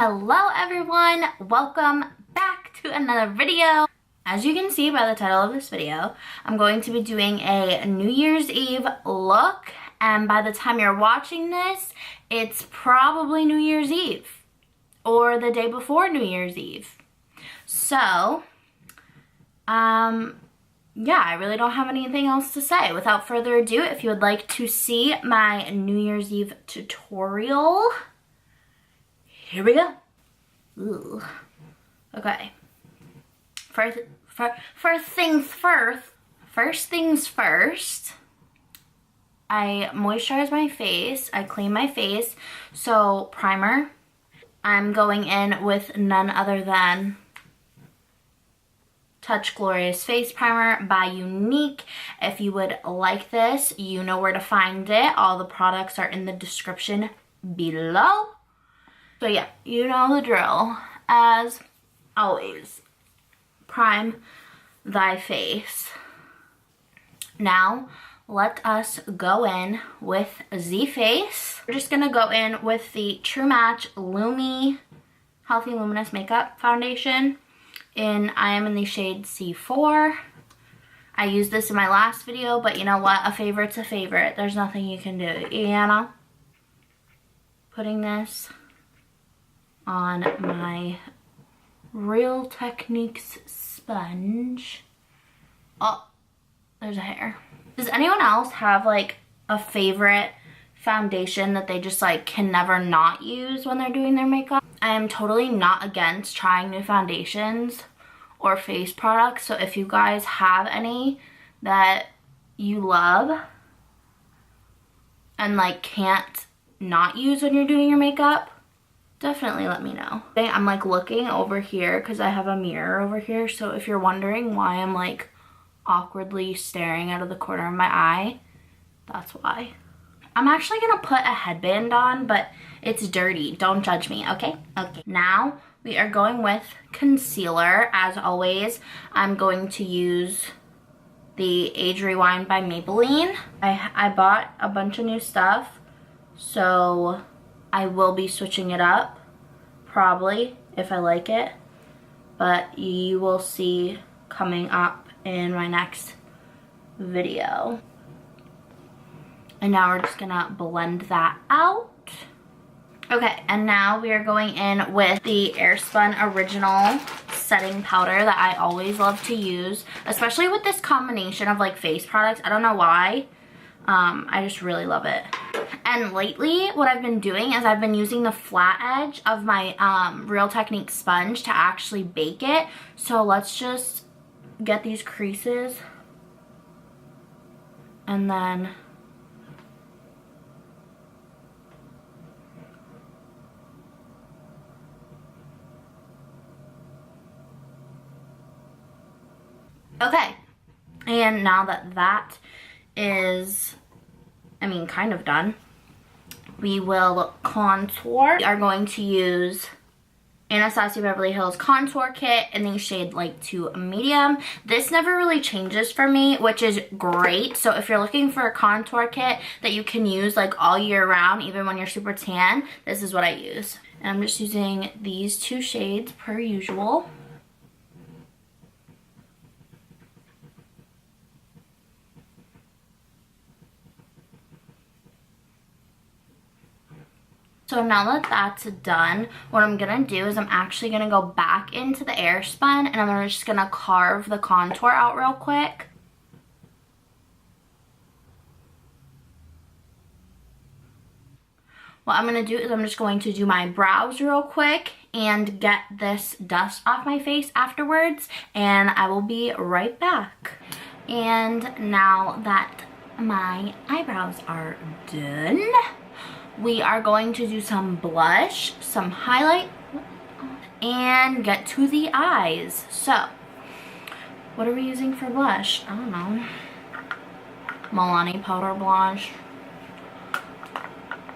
Hello everyone, welcome back to another video. As you can see by the title of this video, I'm going to be doing a New Year's Eve look, and by the time you're watching this, it's probably New Year's Eve or the day before New Year's Eve. So, yeah, I really don't have anything else to say. Without further ado, if you would like to see my New Year's Eve tutorial, here we go. Ooh. Okay. First things first, I moisturize my face. I clean my face. So, primer. I'm going in with none other than Touch Glorious Face Primer by Younique. If you would like this, you know where to find it. All the products are in the description below. So yeah, you know the drill. As always, prime thy face. Now, let us go in with Z Face. We're just gonna go in with the True Match Lumi Healthy Luminous Makeup Foundation. I am in the shade C4. I used this in my last video, but you know what? A favorite's a favorite. There's nothing you can do, you know? Putting this on my Real Techniques sponge. Oh, there's a hair. Does anyone else have like a favorite foundation that they just like can never not use when they're doing their makeup? I am totally not against trying new foundations or face products, so if you guys have any that you love and like can't not use when you're doing your makeup, definitely let me know. I'm like looking over here because I have a mirror over here, so if you're wondering why I'm like awkwardly staring out of the corner of my eye, that's why. I'm actually gonna put a headband on, but it's dirty. Don't judge me, okay? Okay. Now we are going with concealer. As always, I'm going to use the Age Rewind by Maybelline. I bought a bunch of new stuff, so I will be switching it up, probably, if I like it. But you will see coming up in my next video. And now we're just gonna blend that out. Okay, and now we are going in with the Airspun Original Setting Powder that I always love to use, especially with this combination of like face products. I don't know why. I just really love it. And lately, what I've been doing is I've been using the flat edge of my Real Techniques sponge to actually bake it. So let's just get these creases and then okay, and now that that is, I mean, kind of done, we will contour. We are going to use Anastasia Beverly Hills Contour Kit in the shade Light to Medium. This never really changes for me, which is great. So if you're looking for a contour kit that you can use like all year round, even when you're super tan, this is what I use. And I'm just using these two shades per usual. So now that that's done, what I'm gonna do is I'm actually gonna go back into the Airspun and I'm just gonna carve the contour out real quick. What I'm gonna do is I'm just going to do my brows real quick and get this dust off my face afterwards, and I will be right back. And now that my eyebrows are done, we are going to do some blush, some highlight, and get to the eyes. So, what are we using for blush? I don't know. Milani Powder Blush.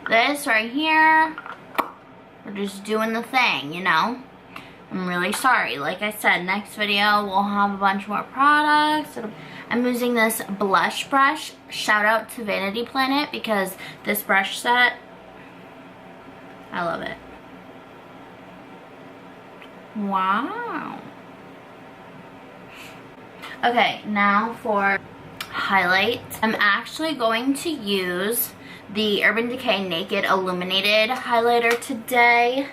This right here, we're just doing the thing, you know? I'm really sorry. Like I said, next video we'll have a bunch more products. I'm using this blush brush. Shout out to Vanity Planet because this brush set, I love it. Wow. Okay, now for highlights. I'm actually going to use the Urban Decay Naked Illuminated highlighter today,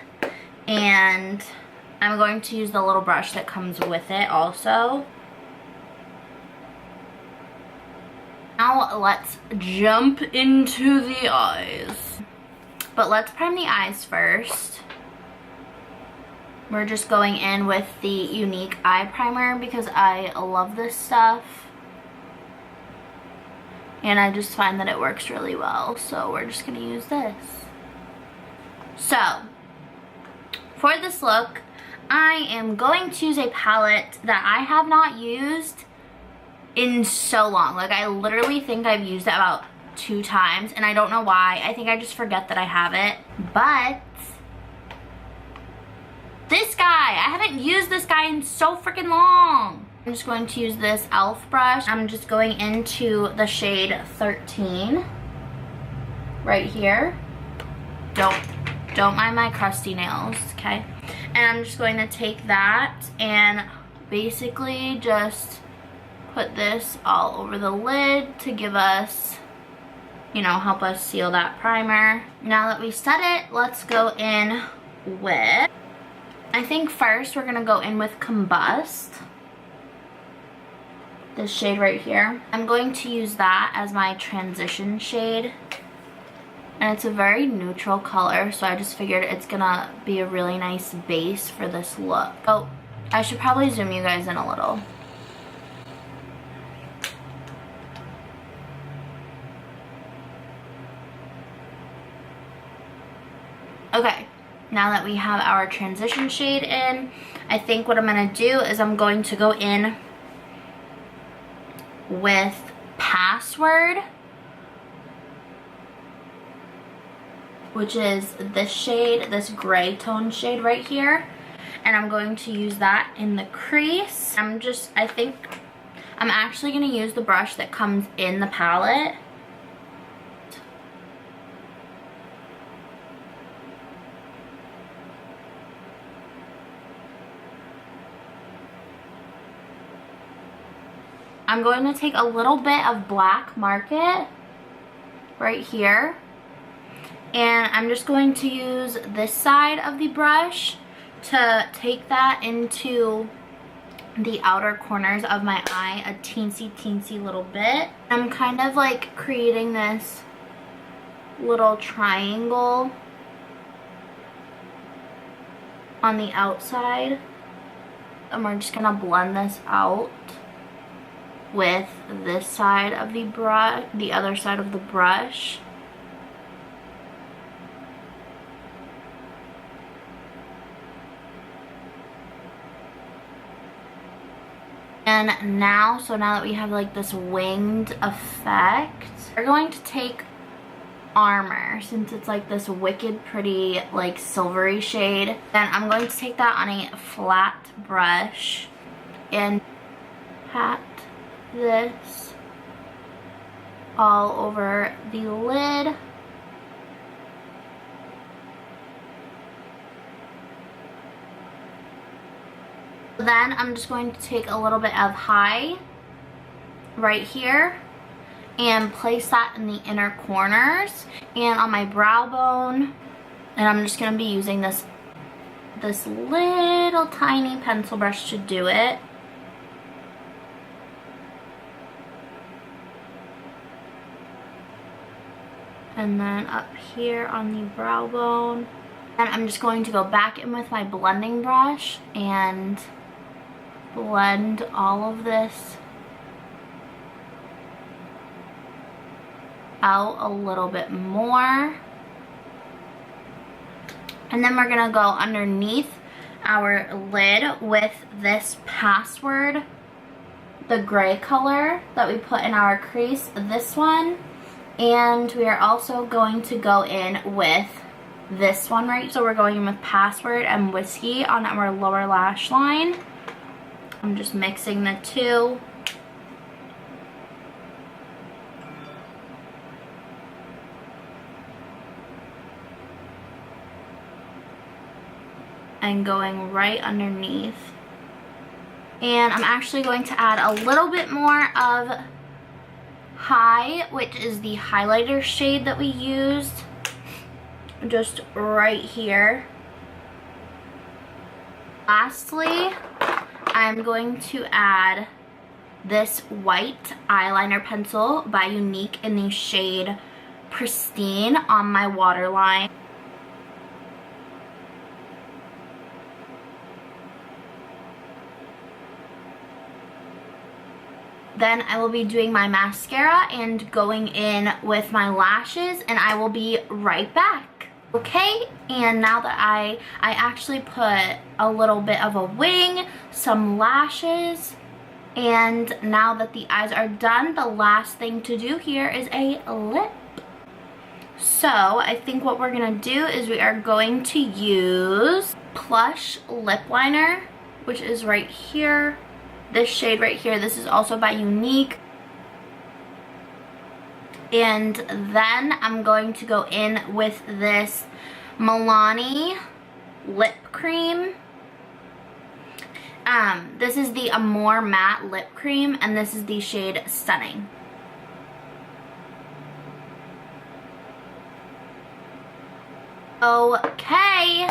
and I'm going to use the little brush that comes with it also. Now let's jump into the eyes. But let's prime the eyes first. We're just going in with the Younique eye primer because I love this stuff. And I just find that it works really well. So we're just gonna use this. So, for this look, I am going to use a palette that I have not used in so long. Like, I literally think I've used it about 2 times, and I don't know why. I think I just forget that I have it. But this guy, I haven't used this guy in so freaking long. I'm just going to use this e.l.f. brush. I'm just going into the shade 13 right here. Don't mind my crusty nails, okay? And I'm just going to take that and basically just put this all over the lid to give us, you know, help us seal that primer. Now that we set it, let's go in with, I think first we're gonna go in with Combust. This shade right here. I'm going to use that as my transition shade. And it's a very neutral color, so I just figured it's gonna be a really nice base for this look. Oh, I should probably zoom you guys in a little. Okay, now that we have our transition shade in, I think what I'm gonna do is I'm going to go in with Password, which is this shade, this gray tone shade right here. And I'm going to use that in the crease. I think I'm actually gonna use the brush that comes in the palette. I'm going to take a little bit of Black Market right here, and I'm just going to use this side of the brush to take that into the outer corners of my eye a teensy little bit. I'm kind of like creating this little triangle on the outside, and we're just gonna blend this out with this side of the brush, the other side of the brush. And now, so now that we have like this winged effect, we're going to take Armor, since it's like this wicked pretty like silvery shade. Then I'm going to take that on a flat brush and pat this all over the lid. Then I'm just going to take a little bit of High right here and place that in the inner corners and on my brow bone. And I'm just going to be using this little tiny pencil brush to do it. And then up here on the brow bone. And I'm just going to go back in with my blending brush and blend all of this out a little bit more. And then we're gonna go underneath our lid with this Password, the gray color that we put in our crease, this one. And we are also going to go in with this one, right? So we're going in with Password and Whiskey on our lower lash line. I'm just mixing the two. and going right underneath. And I'm actually going to add a little bit more of High, which is the highlighter shade that we used, just right here. Lastly, I'm going to add this white eyeliner pencil by Younique in the shade Pristine on my waterline. Then I will be doing my mascara and going in with my lashes, and I will be right back. Okay, and now that I actually put a little bit of a wing, some lashes, and now that the eyes are done, the last thing to do here is a lip. So I think what we're gonna do is we are going to use Plush Lip Liner, which is right here. This shade right here, this is also by Younique. And then I'm going to go in with this Milani lip cream. This is the Amore Matte Lip Cream, and this is the shade Stunning. Okay.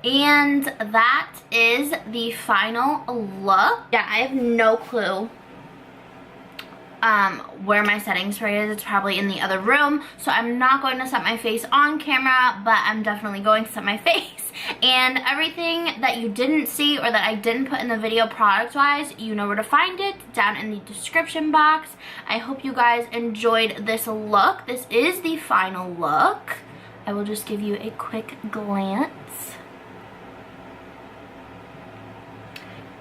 And that is the final look. Yeah, I have no clue where my setting spray is. It's probably in the other room. So I'm not going to set my face on camera, but I'm definitely going to set my face. And everything that you didn't see or that I didn't put in the video product-wise, you know where to find it down in the description box. I hope you guys enjoyed this look. This is the final look. I will just give you a quick glance.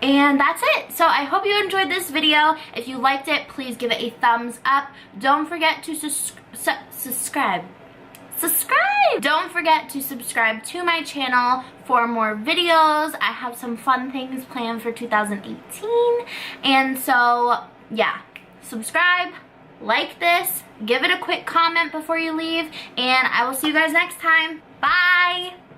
And that's it. So I hope you enjoyed this video. If you liked it, please give it a thumbs up. Don't forget to subscribe. Don't forget to subscribe to my channel for more videos. I have some fun things planned for 2018. And so, yeah, subscribe, like this, give it a quick comment before you leave, and I will see you guys next time. Bye!